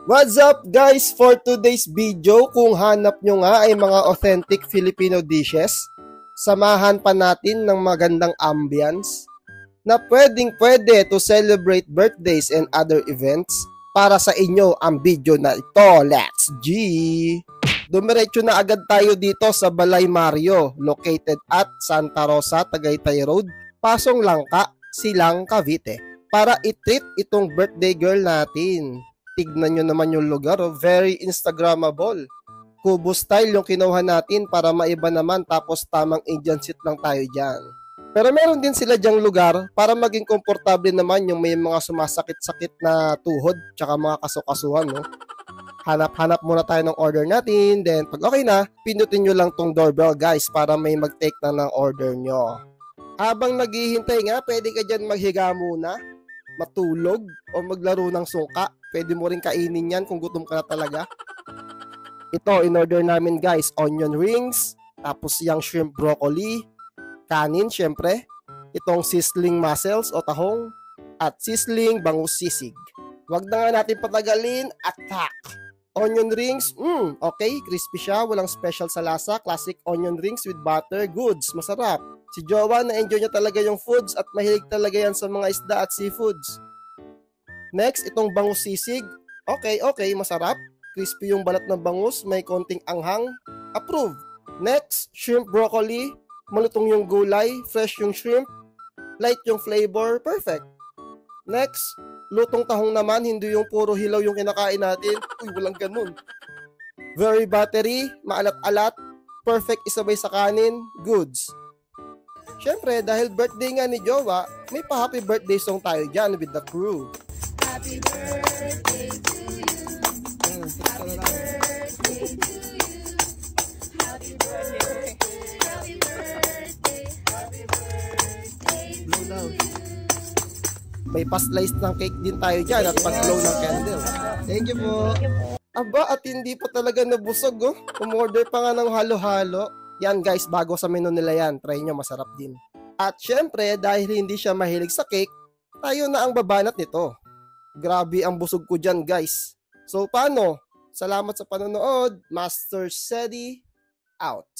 What's up guys? For today's video, kung hanap nyo nga ay mga authentic Filipino dishes, samahan pa natin ng magandang ambience na pwede to celebrate birthdays and other events. Para sa inyo ang video na ito. Let's G! Dumiretso na agad tayo dito sa Balay Mario, located at Santa Rosa, Tagaytay Road, Pasong Langka, Silang, Cavite, para i-treat itong birthday girl natin. Tignan nyo naman yung lugar, very Instagrammable. Kubo style yung kinuha natin para maiba naman, tapos tamang Indian seat lang tayo dyan. Pero meron din sila dyang lugar para maging komportable naman yung may mga sumasakit-sakit na tuhod tsaka mga kasukasuhan, no? Hanap-hanap muna tayo ng order natin, then pag okay na, pindutin nyo lang tong doorbell guys para may mag-take na ng order nyo. Habang naghihintay nga, pwede ka dyan maghiga muna, matulog, o maglaro ng sungka. Pwede mo rin kainin yan kung gutom ka na talaga. Ito, in-order namin guys, onion rings, tapos yung shrimp broccoli, kanin syempre, itong sizzling mussels o tahong, at sizzling bangus sisig. Wag na nga natin patagalin, attack! Onion rings, okay, crispy siya, walang special sa lasa, classic onion rings with butter, goods, masarap. Si Jowa na-enjoy niya talaga yung foods at mahilig talaga yan sa mga isda at seafoods. Next, itong bangus sisig, okay, masarap, crispy yung balat ng bangus, may konting anghang, approve. Next, shrimp broccoli, malutong yung gulay, fresh yung shrimp, light yung flavor, perfect. Next, lutong tahong naman, hindi yung puro hilaw yung kinakain natin. Uy, walang ganun. Very buttery, maalat-alat, perfect isabay sa kanin, goods. Syempre, dahil birthday nga ni Jowa, may pa-happy birthday song tayo dyan with the crew. Happy birthday to you. Happy birthday to you. Happy birthday. Happy birthday. Happy birthday to you. May pa-slice ng cake din tayo dyan at pag-blow ng candle. Thank you po. Aba, at hindi pa talaga nabusog, oh. Umorder pa nga ng halo-halo. Yan guys, bago sa menu nila yan. Try nyo, masarap din. At syempre, dahil hindi siya mahilig sa cake, tayo na ang babanat nito. Grabe ang busog ko dyan guys. So paano? Salamat sa panonood. Master Sedi out.